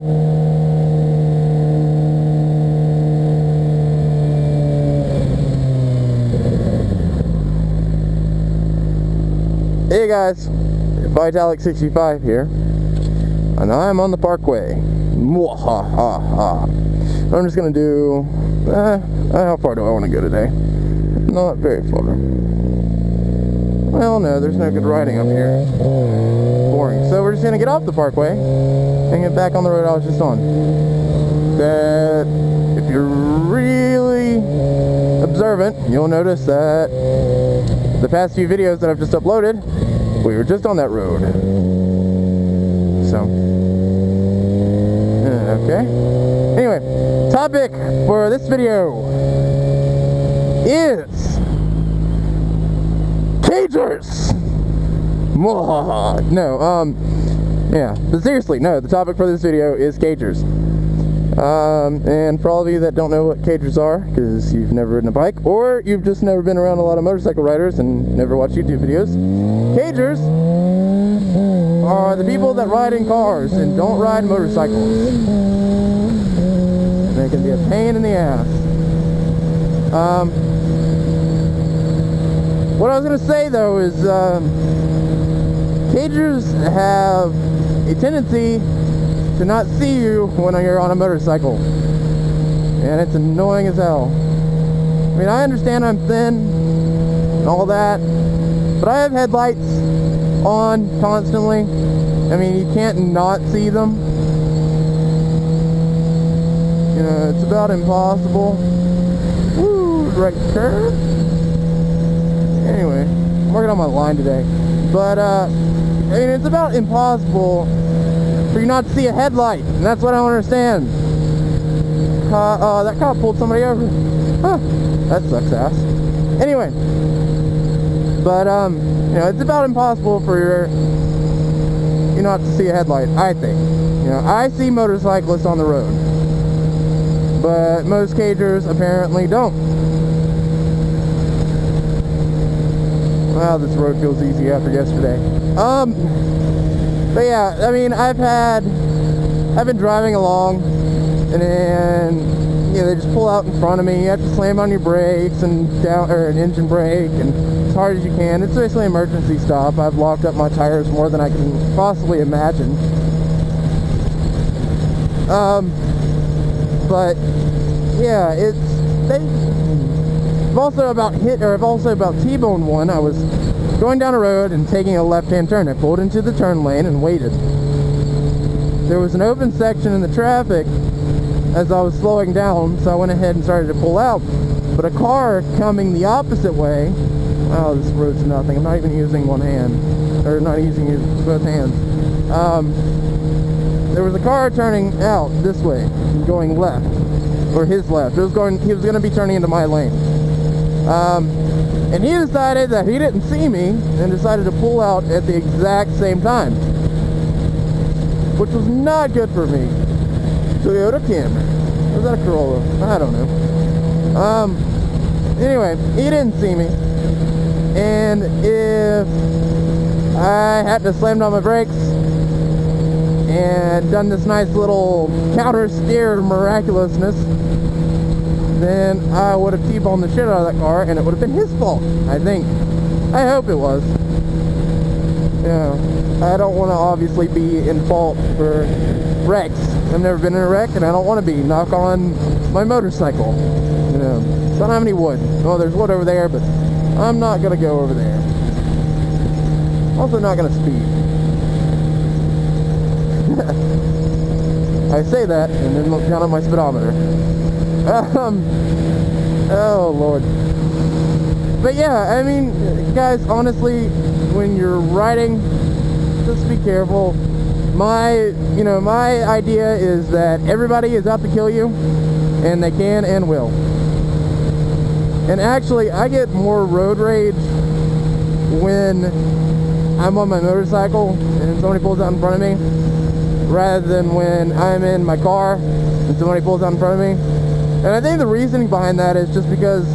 Hey guys, Vitalik65 here, and I'm on the parkway. I'm just gonna do, how far do I want to go today? Not very far. Well, no, there's no good riding up here. Boring. So we're just gonna get off the parkway and get back on the road I was just on. That, if you're really observant, you'll notice that the past few videos that I've just uploaded, we were just on that road. So, okay. Anyway, topic for this video is cagers. No, yeah, but seriously, no, the topic for this video is cagers. And for all of you that don't know what cagers are, because you've never ridden a bike, or you've just never been around a lot of motorcycle riders and never watched YouTube videos, cagers are the people that ride in cars and don't ride motorcycles. And they can be a pain in the ass. What I was going to say though is, cagers have a tendency to not see you when you're on a motorcycle, and it's annoying as hell. I mean, I understand I'm thin and all that, but I have headlights on constantly. I mean, you can't not see them. You know, it's about impossible. Woo, right curve. Anyway, I'm working on my line today, but I mean, it's about impossible for you not to see a headlight, and that's what I don't understand. That cop pulled somebody over. Huh, that sucks ass. Anyway, but you know, it's about impossible for you not to see a headlight, I think. You know, I see motorcyclists on the road, but most cagers apparently don't. Wow, this road feels easy after yesterday. But yeah, I mean, I've been driving along, and then, you know, they just pull out in front of me. You have to slam on your brakes and an engine brake, and as hard as you can. It's basically an emergency stop. I've locked up my tires more than I can possibly imagine. But yeah, I've also about T-boned one. I was going down a road and taking a left-hand turn. I pulled into the turn lane and waited. There was an open section in the traffic as I was slowing down, so I went ahead and started to pull out. But a car coming the opposite way, oh, this road's nothing. I'm not even using one hand, or not using both hands. There was a car turning out this way, going left, or his left. He was going to be turning into my lane. And he decided that he didn't see me and decided to pull out at the exact same time, which was not good for me. Toyota Camry. Was that a Corolla? I don't know. Anyway, he didn't see me, and if I had to slam down my brakes and done this nice little counter steer miraculousness, then I would have T-boned the shit out of that car, and it would have been his fault, I think. I hope it was. You know, I don't want to obviously be in fault for wrecks. I've never been in a wreck, and I don't want to be. Knock on my motorcycle. You know, don't have any wood. Oh, there's wood over there, but I'm not going to go over there. Also not going to speed. I say that, and then look down at my speedometer. Oh Lord. But yeah, I mean, guys, honestly, when you're riding, just be careful. My idea is that everybody is out to kill you, and they can and will. And actually, I get more road rage when I'm on my motorcycle and somebody pulls out in front of me, rather than when I'm in my car and somebody pulls out in front of me. And I think the reasoning behind that is just because,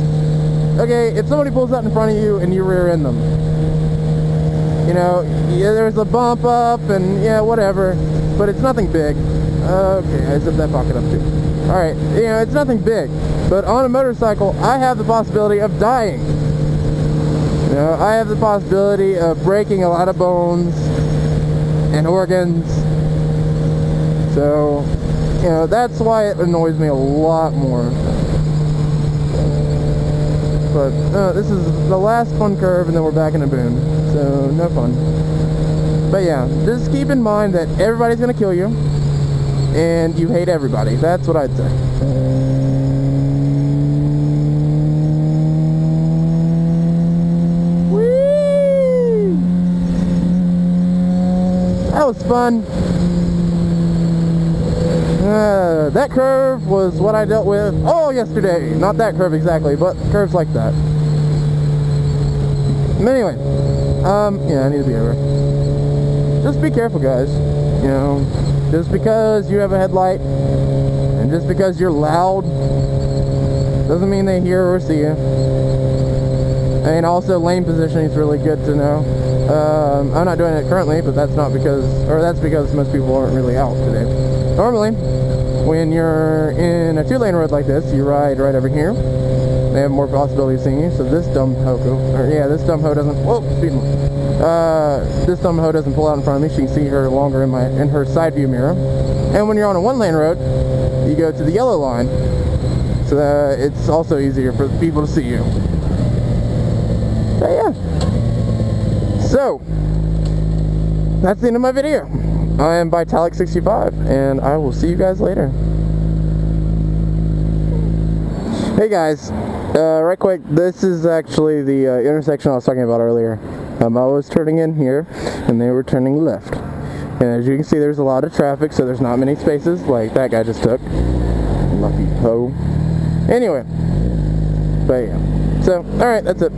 okay, if somebody pulls out in front of you and you rear end them, you know, yeah, there's a bump up and yeah, whatever, but it's nothing big. Okay, I zipped that pocket up too. Alright, you know, it's nothing big, but on a motorcycle, I have the possibility of dying. You know, I have the possibility of breaking a lot of bones and organs. So, you know, that's why it annoys me a lot more. But this is the last fun curve, and then we're back in a boon. So, no fun. But yeah, just keep in mind that everybody's gonna kill you, and you hate everybody. That's what I'd say. Whee! That was fun. That curve was what I dealt with all yesterday. Not that curve exactly, but curves like that. Anyway, yeah, I need to be over. Just be careful, guys. You know, just because you have a headlight and just because you're loud doesn't mean they hear or see you. And also, lane positioning is really good to know. I'm not doing it currently, but that's not because, or that's because most people aren't really out today. Normally, when you're in a 2-lane road like this, you ride right over here. They have more possibility of seeing you. So this dumb hoe, this dumb hoe doesn't. Whoa, speeding. This dumb hoe doesn't pull out in front of me. She can see her longer in her side view mirror. And when you're on a 1-lane road, you go to the yellow line, so that it's also easier for people to see you. So yeah. So that's the end of my video. I am Vitalik65, and I will see you guys later. Hey guys, right quick, this is actually the intersection I was talking about earlier. I was turning in here, and they were turning left. And as you can see, there's a lot of traffic, so there's not many spaces like that guy just took. Lucky hoe. Anyway, but yeah. So, alright, that's it.